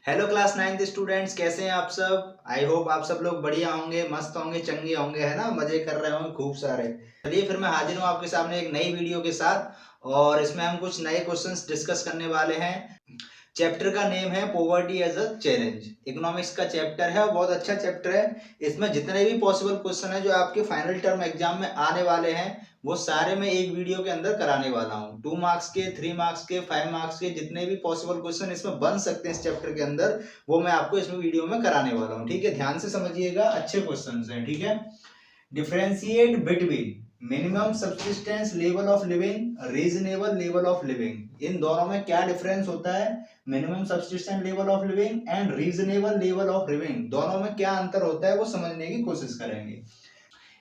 Hello class 9th students, कैसे हैं आप सब। आई होप आप सब लोग बढ़िया होंगे, मस्त होंगे, चंगे होंगे, है ना, मजे कर रहे होंगे खूब सारे। चलिए फिर मैं हाजिर हूँ आपके सामने एक नई वीडियो के साथ और इसमें हम कुछ नए क्वेश्चंस डिस्कस करने वाले हैं। चैप्टर का नेम है poverty as a challenge. Economics का चैप्टर है और बहुत अच्छा चैप्टर है। इसमें जितने भी पॉसिबल क्वेश्चन है जो आपके फाइनल टर्म एग्जाम में आने वाले हैं वो सारे मैं एक वीडियो के अंदर कराने वाला हूँ। 2 मार्क्स के, 3 मार्क्स के, 5 मार्क्स के जितने भी पॉसिबल क्वेश्चन इसमें बन सकते हैं इस चैप्टर के अंदर वो मैं आपको इसमें वीडियो में कराने वाला हूँ। ठीक है, ध्यान से समझिएगा, अच्छे क्वेश्चन हैं। ठीक है, differentiate between minimum subsistence level of living, reasonable level of living. इन दोनों में क्या डिफरेंस होता है? Minimum subsistence level of living and reasonable level of living, दोनों में क्या अंतर होता है वो समझने की कोशिश करेंगे।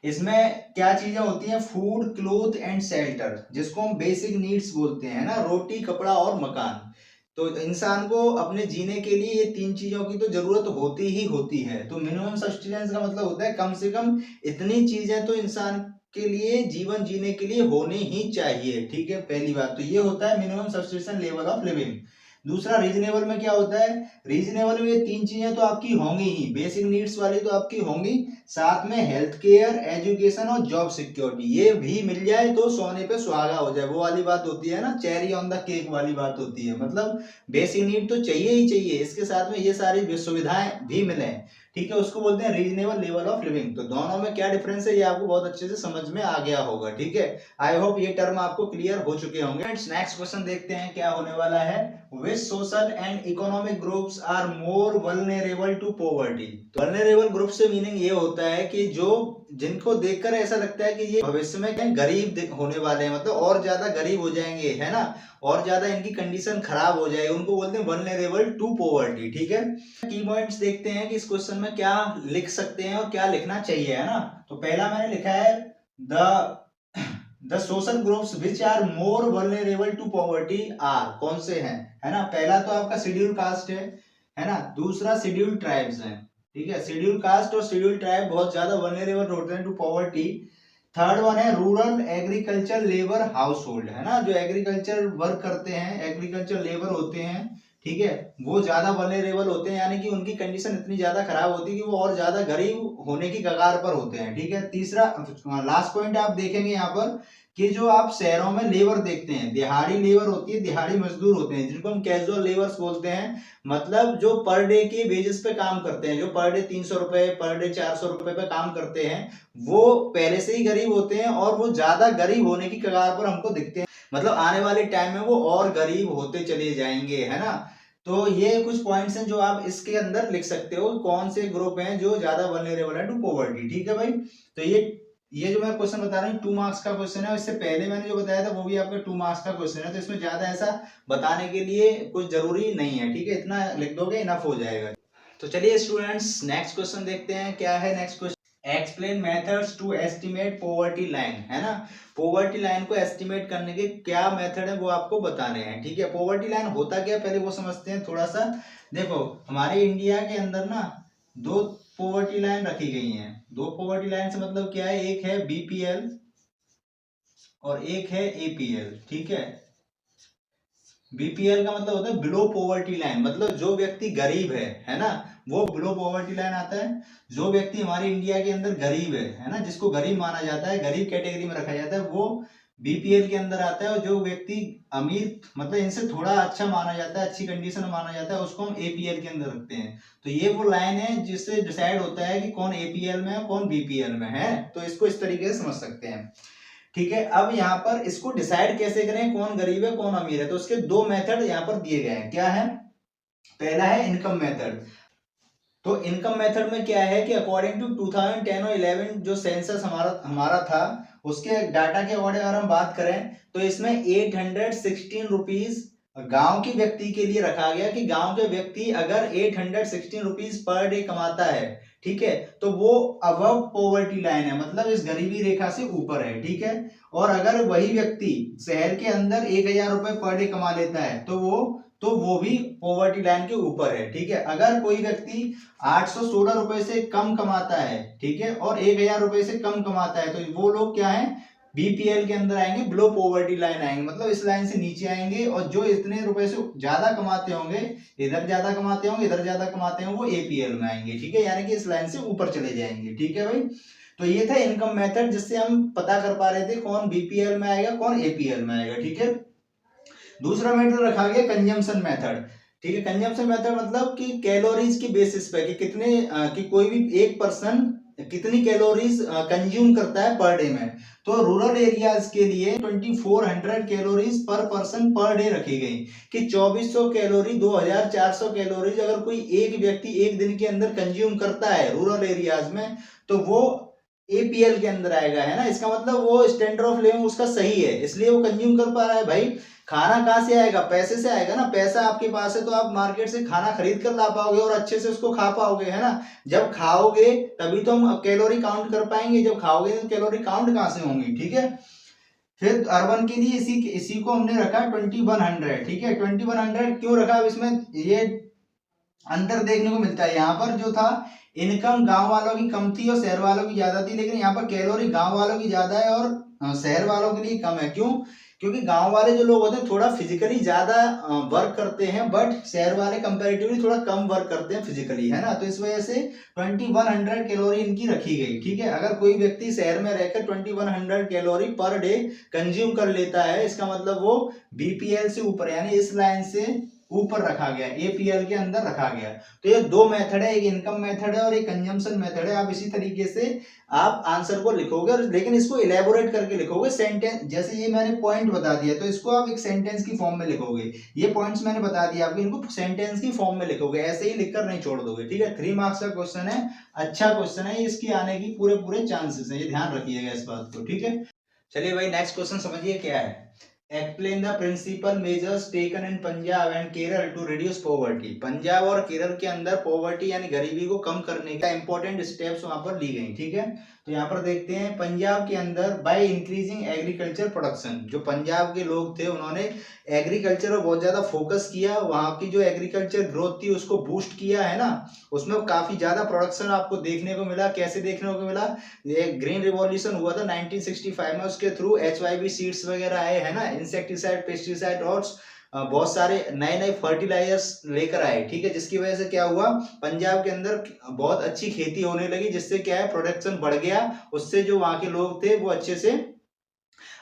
इसमें क्या चीजें होती हैं? फूड, क्लोथ एंड शेल्टर, जिसको हम बेसिक नीड्स बोलते हैं ना, रोटी, कपड़ा और मकान। तो इंसान को अपने जीने के लिए ये 3 चीजों की तो जरूरत होती ही होती है। तो मिनिमम सस्टेनेंस का मतलब होता है कम से कम इतनी चीजें तो इंसान के लिए, जीवन जीने के लिए होनी ही चाहिए। ठीक है, पहली बात तो ये होता है minimum subsistence level of living. दूसरा, रीजनेबल में क्या होता है? रीजनेबल में ये 3 चीजें तो आपकी होंगी ही, बेसिक नीड्स वाली तो आपकी होंगी, साथ में हेल्थ केयर, एजुकेशन और जॉब सिक्योरिटी ये भी मिल जाए तो सोने पे सुहागा हो जाए। वो वाली बात होती है ना, चेरी ऑन द केक वाली बात होती है। मतलब बेसिक नीड तो चाहिए ही चाहिए, इसके साथ में ये सारी सुविधाएं भी मिले। ठीक है, उसको बोलते हैं रीजनेबल लेवल ऑफ लिविंग। तो दोनों में क्या डिफरेंस है ये आपको बहुत अच्छे से समझ में आ गया होगा। ठीक है, आई होप ये टर्म आपको क्लियर हो चुके होंगे। नेक्स्ट क्वेश्चन देखते हैं क्या होने वाला है। Which social and economic groups are more vulnerable to poverty? vulnerable group से मीनिंग ये होता है कि जो जिनको देखकर ऐसा लगता है कि ये भविष्य में गरीब होने वाले हैं, मतलब और ज्यादा गरीब हो जाएंगे, है ना, और ज्यादा इनकी कंडीशन खराब हो जाएगी, उनको बोलते हैं vulnerable to poverty। ठीक है, की पॉइंट्स देखते हैं कि इस क्वेश्चन में क्या लिख सकते हैं और क्या लिखना चाहिए, है ना। तो पहला मैंने लिखा है the social groups which are more vulnerable to poverty are, कौन से हैं, है ना। पहला तो आपका शेड्यूल कास्ट है ना। दूसरा शेड्यूल ट्राइब्स है। ठीक है, शेड्यूल कास्ट और शेड्यूल ट्राइब बहुत ज्यादा वल्नरेबल होते हैं टू पॉवर्टी। थर्ड वन है rural agriculture labour house hold, है ना, जो एग्रीकल्चर वर्क करते हैं, एग्रीकल्चर लेबर होते हैं, ठीक है, वो ज्यादा वल्नरेबल होते हैं, यानी कि उनकी कंडीशन इतनी ज्यादा खराब होती है कि वो और ज्यादा गरीब होने की कगार पर होते हैं। ठीक है, तीसरा लास्ट पॉइंट आप देखेंगे यहाँ पर कि जो आप शहरों में लेबर देखते हैं, दिहाड़ी लेबर होती है, दिहाड़ी मजदूर होते हैं, जिनको हम कैजुअल लेबर्स बोलते हैं। मतलब जो पर डे के बेसिस पे काम करते हैं, जो पर डे 300 रुपए, पर डे 400 रुपए पे काम करते हैं, वो पहले से ही गरीब होते हैं और वो ज्यादा गरीब होने की कगार पर हमको दिखते हैं। मतलब आने वाले टाइम में वो और गरीब होते चले जाएंगे, है ना। तो ये कुछ पॉइंट्स हैं जो आप इसके अंदर लिख सकते हो, कौन से ग्रुप हैं जो ज्यादा वल्नरेबल है टू पॉवर्टी। ठीक है भाई, तो ये जो मैं क्वेश्चन बता रहा हूँ 2 मार्क्स का क्वेश्चन है। इससे पहले मैंने जो बताया था वो भी आपका 2 मार्क्स का क्वेश्चन है, तो इसमें ज्यादा ऐसा बताने के लिए कुछ जरूरी नहीं है। ठीक है, इतना लिख दोगे इनफ हो जाएगा। तो चलिए स्टूडेंट्स नेक्स्ट क्वेश्चन देखते हैं क्या है। Next question, explain methods to estimate poverty line, है ना। पॉवर्टी लाइन को एस्टिमेट करने के क्या मेथड है वो आपको बताने हैं। ठीक है, पॉवर्टी लाइन होता क्या पहले वो समझते हैं थोड़ा सा। देखो हमारे इंडिया के अंदर ना 2 पॉवर्टी लाइन रखी गई हैं। 2 पॉवर्टी लाइन से मतलब क्या है, एक है बीपीएल और एक है एपीएल। ठीक है, बीपीएल का मतलब होता है बिलो पॉवर्टी लाइन, मतलब जो व्यक्ति गरीब है ना, वो बिलो पॉवर्टी लाइन आता है। जो व्यक्ति हमारे इंडिया के अंदर गरीब है ना, जिसको गरीब माना जाता है, गरीब कैटेगरी में रखा जाता है, वो बीपीएल के अंदर आता है। और जो व्यक्ति अमीर, मतलब इनसे थोड़ा अच्छा माना जाता है, अच्छी कंडीशन में माना जाता है, उसको हम एपीएल के अंदर रखते हैं। तो ये वो लाइन है जिससे डिसाइड होता है कि कौन एपीएल में है कौन बीपीएल में है। तो इसको इस तरीके से समझ सकते हैं। ठीक है, अब यहाँ पर इसको डिसाइड कैसे करें कौन गरीब है कौन अमीर है, तो उसके 2 मेथड यहाँ पर दिए गए हैं। क्या है? पहला है इनकम मेथड। तो इनकम मेथड में क्या है कि अकॉर्डिंग टू 2010 और 11 जो सेंसस हमारा था, उसके डाटा के अकॉर्डिंग अगर हम बात करें तो इसमें 816 रुपीज गांव के व्यक्ति के लिए रखा गया कि गांव के व्यक्ति अगर 816 रुपीज पर डे कमाता है, ठीक है, तो वो अबव पॉवर्टी लाइन है, मतलब इस गरीबी रेखा से ऊपर है। ठीक है, और अगर वही व्यक्ति शहर के अंदर 1000 रुपए पर डे कमा लेता है तो वो भी पॉवर्टी लाइन के ऊपर है। ठीक है, अगर कोई व्यक्ति 816 रुपए से कम कमाता है, ठीक है, और 1000 रुपए से कम कमाता है, तो वो लोग क्या है, बीपीएल के अंदर आएंगे, बिलो पॉवर्टी लाइन आएंगे, मतलब इस लाइन से नीचे आएंगे, और जो इतने रुपए से ज्यादा कमाते होंगे, इधर ज्यादा कमाते होंगे, इधर ज्यादा कमाते होंगे, वो एपीएल में आएंगे, ठीक है, यानी कि इस लाइन से ऊपर चले जाएंगे, ठीक है भाई। तो ये था इनकम मेथड, जिससे हम पता कर पा रहे थे कौन बीपीएल में आएगा, कौन एपीएल में आएगा, ठीक है। दूसरा मेथड रखा गया कंजम्पशन मेथड, ठीक है। कंजम्पशन मेथड मतलब कि कैलोरीज की बेसिस पे, कि कितने कि कोई भी एक पर्सन कितनी कैलोरीज कंज्यूम करता है पर डे में। तो रूरल एरियाज के लिए 2400 कैलोरीज पर पर्सन पर डे रखी गई, कि 2400 कैलोरी 2400 कैलोरीज अगर कोई एक व्यक्ति एक दिन के अंदर कंज्यूम करता है रूरल एरियाज में, तो वो एपीएल के अंदर आएगा, है ना। इसका मतलब वो स्टैंडर्ड ऑफ लिविंग उसका सही है, इसलिए वो कंज्यूम कर पा रहा है। भाई खाना कहाँ से आएगा, पैसे से आएगा ना, पैसा आपके पास है तो आप मार्केट से खाना खरीद कर ला पाओगे और अच्छे से उसको खा पाओगे, है ना। जब खाओगे तभी तो हम कैलोरी काउंट कर पाएंगे, जब खाओगे तो कैलोरी काउंट कहाँ से होंगी, ठीक है। फिर अर्बन के लिए इसी को हमने रखा 2100, ठीक है। 2100 क्यों रखा, अब इसमें ये अंतर देखने को मिलता है। यहाँ पर जो था इनकम गांव वालों की कम थी और शहर वालों की ज्यादा थी, लेकिन यहाँ पर कैलोरी गांव वालों की ज्यादा है और शहर वालों के लिए कम है। क्यों, क्योंकि गांव वाले जो लोग होते हैं थोड़ा फिजिकली ज्यादा वर्क करते हैं, बट शहर वाले कंपैरेटिवली थोड़ा कम वर्क करते हैं फिजिकली, है ना। तो इस वजह से 2100 कैलोरी इनकी रखी गई, ठीक है। अगर कोई व्यक्ति शहर में रहकर 2100 कैलोरी पर डे कंज्यूम कर लेता है, इसका मतलब वो बीपीएल से ऊपर, यानी इस लाइन से ऊपर रखा गया, एपीएल के अंदर रखा गया। तो ये दो मेथड है, एक इनकम मेथड है और एक कंजम्पशन मेथड है। आप इसी तरीके से आप आंसर को लिखोगे, और लेकिन इसको इलेबोरेट करके लिखोगे, सेंटेंस, जैसे ये मैंने पॉइंट बता दिया तो इसको आप एक सेंटेंस की फॉर्म में लिखोगे। ये पॉइंट्स मैंने बता दिया आपको, इनको सेंटेंस की फॉर्म में लिखोगे, ऐसे ही लिखकर नहीं छोड़ दोगे, ठीक है। 3 मार्क्स का क्वेश्चन है, अच्छा क्वेश्चन है, इसकी आने की पूरे पूरे चांसेस है, ये ध्यान रखिएगा इस बात को, ठीक है। चलिए भाई नेक्स्ट क्वेश्चन समझिए क्या है। Explain the principle measures taken in Punjab and Kerala to reduce poverty. Punjab और केरल के अंदर पॉवर्टी यानी गरीबी को कम करने का इंपॉर्टेंट स्टेप्स वहां पर ली गई, ठीक है। तो यहाँ पर देखते हैं पंजाब के अंदर बाय इंक्रीजिंग एग्रीकल्चर प्रोडक्शन, जो पंजाब के लोग थे उन्होंने एग्रीकल्चर पर बहुत ज्यादा फोकस किया, वहां की जो एग्रीकल्चर ग्रोथ थी उसको बूस्ट किया, है ना। उसमें काफी ज्यादा प्रोडक्शन आपको देखने को मिला। कैसे देखने को मिला, ये ग्रीन रिवॉल्यूशन हुआ था 1965 में, उसके थ्रू HYV सीड्स वगैरह आए, है ना, इंसेक्टिसाइड, पेस्टिसाइड और बहुत सारे नए नए फर्टिलाइजर्स लेकर आए, ठीक है। जिसकी वजह से क्या हुआ, पंजाब के अंदर बहुत अच्छी खेती होने लगी, जिससे क्या है प्रोडक्शन बढ़ गया, उससे जो वहां के लोग थे वो अच्छे से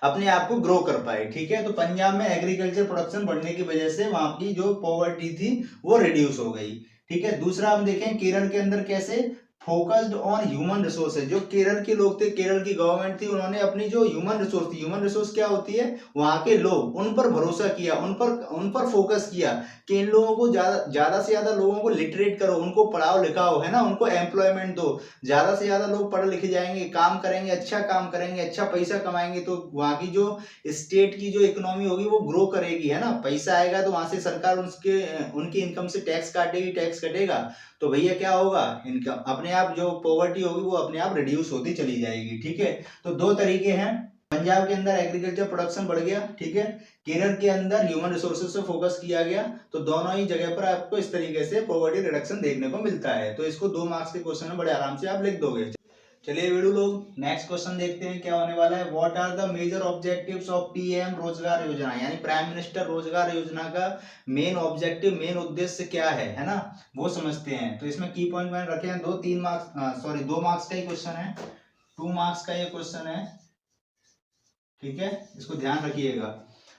अपने आप को ग्रो कर पाए, ठीक है। तो पंजाब में एग्रीकल्चर प्रोडक्शन बढ़ने की वजह से वहां की जो पॉवर्टी थी वो रिड्यूस हो गई, ठीक है। दूसरा हम देखें केरल के अंदर कैसे फोकस्ड ऑन ह्यूमन रिसोर्सेज, जो केरल के लोग थे, केरल की गवर्नमेंट थी, उन्होंने अपनी जो ह्यूमन रिसोर्स थी, ह्यूमन रिसोर्स क्या होती है, वहां के लोग, उन पर भरोसा किया, उन पर फोकस किया कि इन लोगों को ज्यादा से ज्यादा लोगों को लिटरेट करो, उनको पढ़ाओ लिखाओ, है ना, उनको एम्प्लॉयमेंट दो। ज्यादा से ज्यादा लोग पढ़े लिखे जाएंगे, काम करेंगे, अच्छा काम करेंगे, अच्छा पैसा कमाएंगे, तो वहां की जो स्टेट की जो इकोनॉमी होगी वो ग्रो करेगी, है ना। पैसा आएगा तो वहां से सरकार उनकी इनकम से टैक्स काटेगी, टैक्स कटेगा तो भैया क्या होगा, इनकम अपने आप, जो पॉवर्टी होगी वो अपने आप रिड्यूस होती चली जाएगी, ठीक है। तो दो तरीके हैं, पंजाब के अंदर एग्रीकल्चर प्रोडक्शन बढ़ गया, ठीक है, केरल के अंदर ह्यूमन रिसोर्सेज से फोकस किया गया, तो दोनों ही जगह पर आपको इस तरीके से पॉवर्टी रिडक्शन देखने को मिलता है। तो इसको 2 मार्क्स के क्वेश्चन में बड़े आराम से आप लिख दोगे। चलिए वीडियो लोग नेक्स्ट क्वेश्चन देखते हैं क्या होने वाला है। What are the major objectives of PM Rozgar Yojana, यानी प्राइम मिनिस्टर रोजगार योजना का मेन ऑब्जेक्टिव, मेन उद्देश्य क्या है ना, वो समझते हैं। तो इसमें की पॉइंट मैंने रखे हैं 2 मार्क्स का ही क्वेश्चन है, 2 मार्क्स का ये क्वेश्चन है, ठीक है, इसको ध्यान रखिएगा।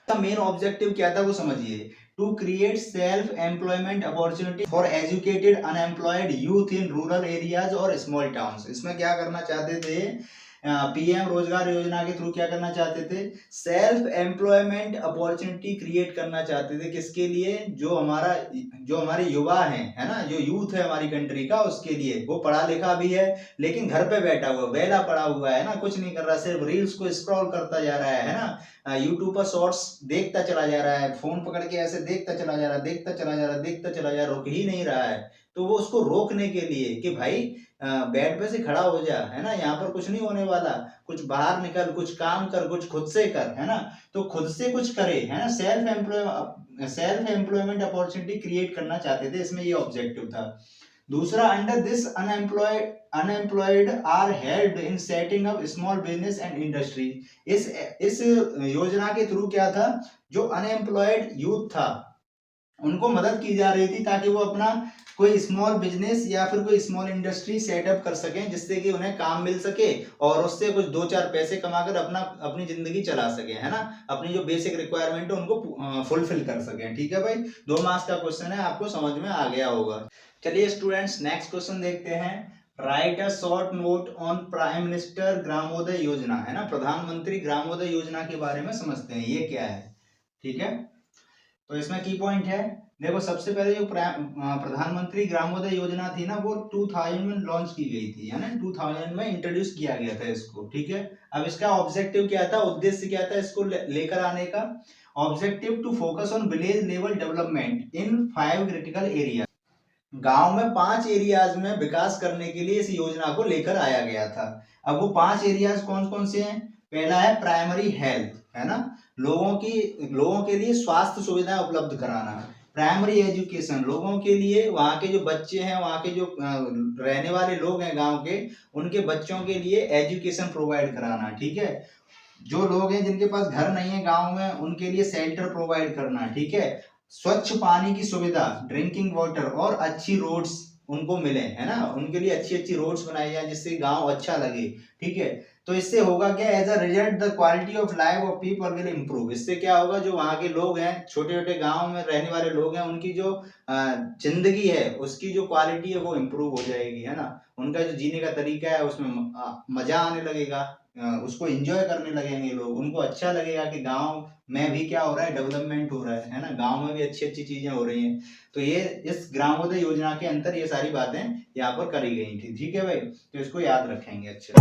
मेन ऑब्जेक्टिव क्या था वो समझिए, to create self employment opportunity for educated unemployed youth in rural areas और स्मॉल टाउन्स। इसमें क्या करना चाहते थे, पीएम रोजगार योजना के थ्रू क्या करना चाहते थे, सेल्फ एम्प्लॉयमेंट अपॉर्चुनिटी क्रिएट करना चाहते थे। किसके लिए, जो हमारे युवा हैं, है ना, जो यूथ है हमारी कंट्री का, उसके लिए। वो पढ़ा लिखा भी है लेकिन घर पे बैठा हुआ, वेला पड़ा हुआ है ना, कुछ नहीं कर रहा, सिर्फ रील्स को स्क्रॉल करता जा रहा है ना, यूट्यूब पर शॉर्ट्स देखता चला जा रहा है, फोन पकड़ के ऐसे देखता चला जा रहा है, देखता चला जा रहा है, देखता चला जा रहा है, रुक ही नहीं रहा है। तो वो उसको रोकने के लिए कि भाई बेड पे से खड़ा हो जा, है ना, यहाँ पर कुछ नहीं होने वाला, कुछ बाहर निकल, कुछ काम कर, कुछ खुद से कर, है ना। तो खुद से कुछ करे, है ना, सेल्फ एम्प्लॉयमेंट अपॉर्चुनिटी क्रिएट करना चाहते थे, इसमें ये ऑब्जेक्टिव था। दूसरा, under this unemployed are helped in setting up small business and industry. इस योजना के थ्रू क्या था, जो अनएम्प्लॉयड यूथ था उनको मदद की जा रही थी ताकि वो अपना कोई स्मॉल बिजनेस या फिर कोई स्मॉल इंडस्ट्री सेटअप कर सकें, जिससे कि उन्हें काम मिल सके और उससे कुछ 2-4 पैसे कमाकर अपनी जिंदगी चला सके, है ना, अपनी जो बेसिक रिक्वायरमेंट है उनको फुलफिल कर सकें। ठीक है भाई, 2 मार्क्स का क्वेश्चन है, आपको समझ में आ गया होगा। चलिए स्टूडेंट्स, नेक्स्ट क्वेश्चन देखते हैं। Write a short note on prime minister Gramodaya Yojana, है ना, प्रधानमंत्री ग्रामोदय योजना के बारे में समझते हैं ये क्या है। ठीक है, तो इसमें की पॉइंट है, देखो सबसे पहले जो प्रधानमंत्री ग्रामोदय योजना थी ना, वो 2000 में लॉन्च की गई थी, है ना, 2000 में इंट्रोड्यूस किया गया था इसको। ठीक है, अब इसका ऑब्जेक्टिव क्या था, उद्देश्य क्या था इसको लेकर आने का। Objective to focus on village level development in 5 critical area. गांव में 5 एरियाज में विकास करने के लिए इस योजना को लेकर आया गया था। अब वो 5 एरियाज कौन कौन से हैं? पहला है प्राइमरी हेल्थ, है ना, लोगों के लिए स्वास्थ्य सुविधाएं उपलब्ध कराना। प्राइमरी एजुकेशन, लोगों के लिए, वहाँ के जो बच्चे हैं, वहाँ के जो रहने वाले लोग हैं गांव के, उनके बच्चों के लिए एजुकेशन प्रोवाइड कराना। ठीक है, जो लोग हैं जिनके पास घर नहीं है गांव में, उनके लिए शेल्टर प्रोवाइड करना। ठीक है, स्वच्छ पानी की सुविधा, ड्रिंकिंग वाटर और अच्छी रोड्स उनको मिले, है ना, उनके लिए अच्छी अच्छी रोड्स बनाई जाए जिससे गांव अच्छा लगे। ठीक है, तो इससे होगा क्या, as a result the quality of life of people will improve. इससे क्या होगा, जो वहाँ के लोग हैं, छोटे छोटे गांव में रहने वाले लोग हैं, उनकी जो जिंदगी है उसकी जो क्वालिटी है वो इम्प्रूव हो जाएगी, है ना, उनका जो जीने का तरीका है उसमें मजा आने लगेगा, उसको एंजॉय करने लगेंगे लोग, उनको अच्छा लगेगा कि गांव में भी क्या हो रहा है, डेवलपमेंट हो रहा है ना, गांव में भी अच्छी अच्छी चीजें हो रही हैं। तो ये इस ग्रामोदय योजना के अंतर ये सारी बातें यहाँ पर करी गई थी। ठीक है भाई, तो इसको याद रखेंगे अच्छे से।